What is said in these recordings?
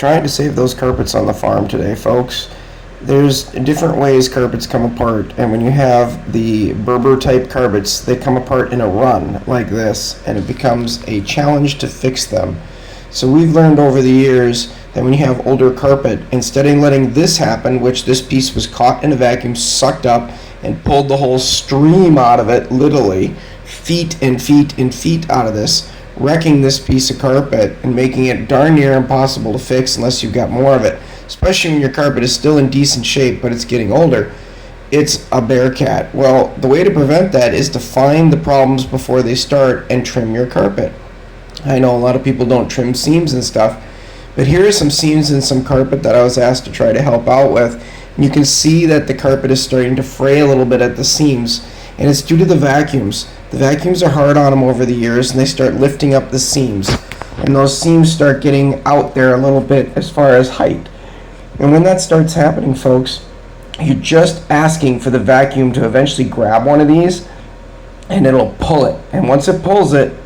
trying to save those carpets on the farm today, folks. There's different ways carpets come apart, and when you have the Berber type carpets, they come apart in a run like this, and it becomes a challenge to fix them. So we've learned over the years that when you have older carpet, instead of letting this happen, which this piece was caught in a vacuum, sucked up, and pulled the whole stream out of it, literally, feet and feet and feet out of this, wrecking this piece of carpet and making it darn near impossible to fix unless you've got more of it, especially when your carpet is still in decent shape but it's getting older. It's a bear cat. Well, the way to prevent that is to find the problems before they start and trim your carpet. I know a lot of people don't trim seams and stuff, but here are some seams in some carpet that I was asked to try to help out with. And you can see that the carpet is starting to fray a little bit at the seams, and it's due to the vacuums. The vacuums are hard on them over the years, and they start lifting up the seams, and those seams start getting out there a little bit as far as height. And when that starts happening, folks, you're just asking for the vacuum to eventually grab one of these, and it'll pull it. And once it pulls it,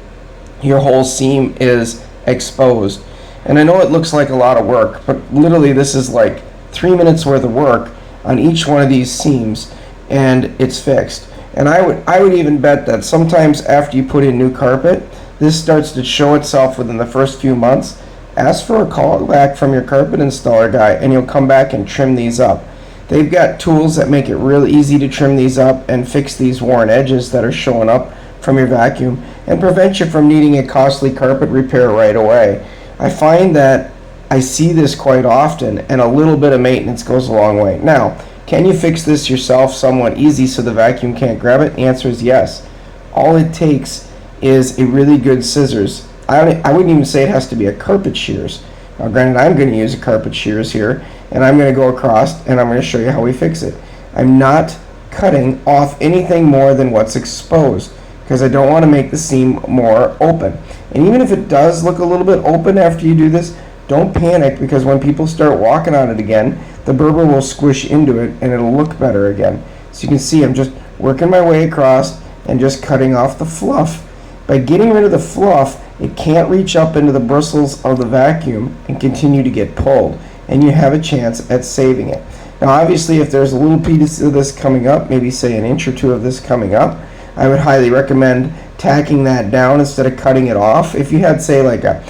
your whole seam is exposed. And I know it looks like a lot of work, but literally this is like 3 minutes worth of work on each one of these seams, and it's fixed. And I would even bet that sometimes after you put in new carpet, this starts to show itself within the first few months. Ask for a call back from your carpet installer guy, and he'll come back and trim these up. They've got tools that make it real easy to trim these up and fix these worn edges that are showing up from your vacuum and prevent you from needing a costly carpet repair right away. I find that I see this quite often, and a little bit of maintenance goes a long way. Now, can you fix this yourself somewhat easy so the vacuum can't grab it? The answer is yes. All it takes is a really good scissors. I wouldn't even say it has to be a carpet shears. Now, granted, I'm going to use a carpet shears here, and I'm going to go across and I'm going to show you how we fix it. I'm not cutting off anything more than what's exposed because I don't want to make the seam more open. And even if it does look a little bit open after you do this, don't panic, because when people start walking on it again, the Berber will squish into it and it'll look better again. So you can see I'm just working my way across and just cutting off the fluff. By getting rid of the fluff, it can't reach up into the bristles of the vacuum and continue to get pulled, and you have a chance at saving it. Now obviously, if there's a little piece of this coming up, maybe say an inch or two of this coming up, I would highly recommend tacking that down instead of cutting it off. If you had, say, like a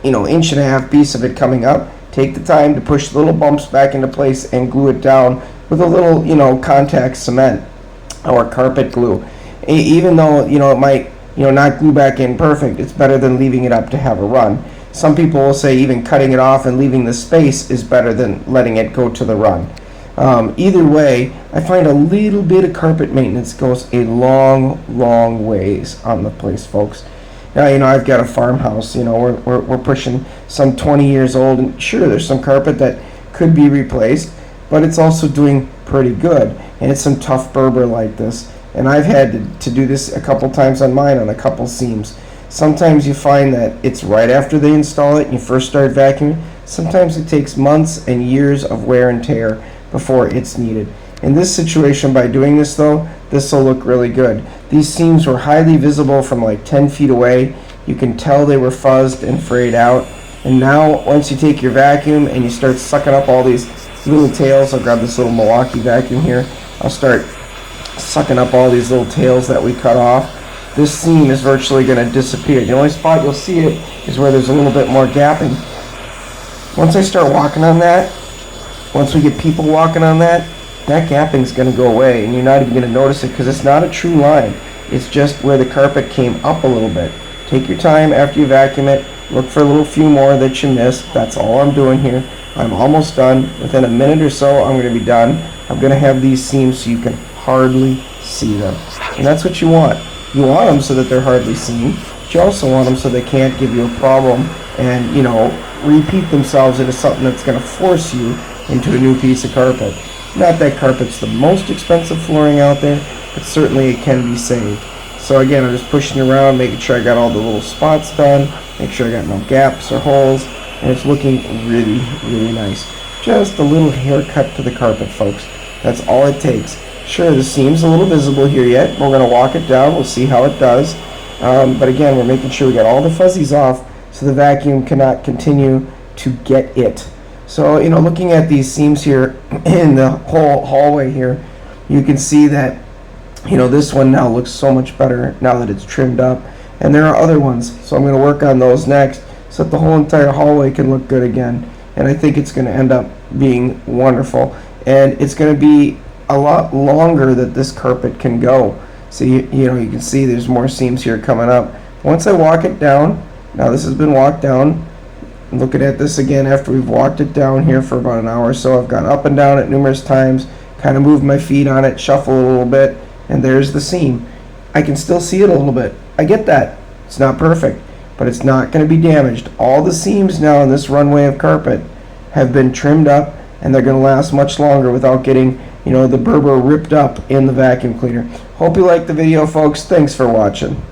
inch and a half piece of it coming up, take the time to push the little bumps back into place and glue it down with a little contact cement or carpet glue. Even though it might not glue back in perfect, it's better than leaving it up to have a run. Some people will say even cutting it off and leaving the space is better than letting it go to the run. Either way, I find a little bit of carpet maintenance goes a long ways on the place, folks. Now, I've got a farmhouse, we're pushing some 20 years old, and sure, there's some carpet that could be replaced, but it's also doing pretty good, and it's some tough Berber like this, and I've had to do this a couple times on mine on a couple seams. Sometimes you find that it's right after they install it and you first start vacuuming. Sometimes it takes months and years of wear and tear before it's needed. In this situation, by doing this though, this will look really good. These seams were highly visible from like 10 feet away. You can tell they were fuzzed and frayed out. And now, once you take your vacuum and you start sucking up all these little tails, I'll grab this little Milwaukee vacuum here. I'll start sucking up all these little tails that we cut off. This seam is virtually going to disappear. The only spot you'll see it is where there's a little bit more gapping. Once I start walking on that, once we get people walking on that, that gapping is going to go away, and you're not even going to notice it because it's not a true line. It's just where the carpet came up a little bit. Take your time after you vacuum it. Look for a little few more that you missed. That's all I'm doing here. I'm almost done. Within a minute or so, I'm going to be done. I'm going to have these seams so you can hardly see them. And that's what you want. You want them so that they're hardly seen, but you also want them so they can't give you a problem and, repeat themselves into something that's going to force you into a new piece of carpet. Not that carpet's the most expensive flooring out there, but certainly it can be saved. So again, I'm just pushing around, making sure I got all the little spots done, make sure I got no gaps or holes, and it's looking really, really nice. Just a little haircut to the carpet, folks. That's all it takes. Sure, the seam's a little visible here yet. We're going to walk it down. We'll see how it does. But again, we're making sure we got all the fuzzies off so the vacuum cannot continue to get it. So, looking at these seams here in the whole hallway here, you can see that, this one now looks so much better now that it's trimmed up. And there are other ones, so I'm going to work on those next so that the whole entire hallway can look good again. And I think it's going to end up being wonderful. And it's going to be a lot longer that this carpet can go. So, you can see there's more seams here coming up. Once I walk it down, now this has been walked down. Looking at this again after we've walked it down here for about an hour or so. I've gone up and down it numerous times, kind of moved my feet on it, shuffled a little bit, and there's the seam. I can still see it a little bit. I get that. It's not perfect, but it's not going to be damaged. All the seams now in this runway of carpet have been trimmed up, and they're going to last much longer without getting, the Berber ripped up in the vacuum cleaner. Hope you liked the video, folks. Thanks for watching.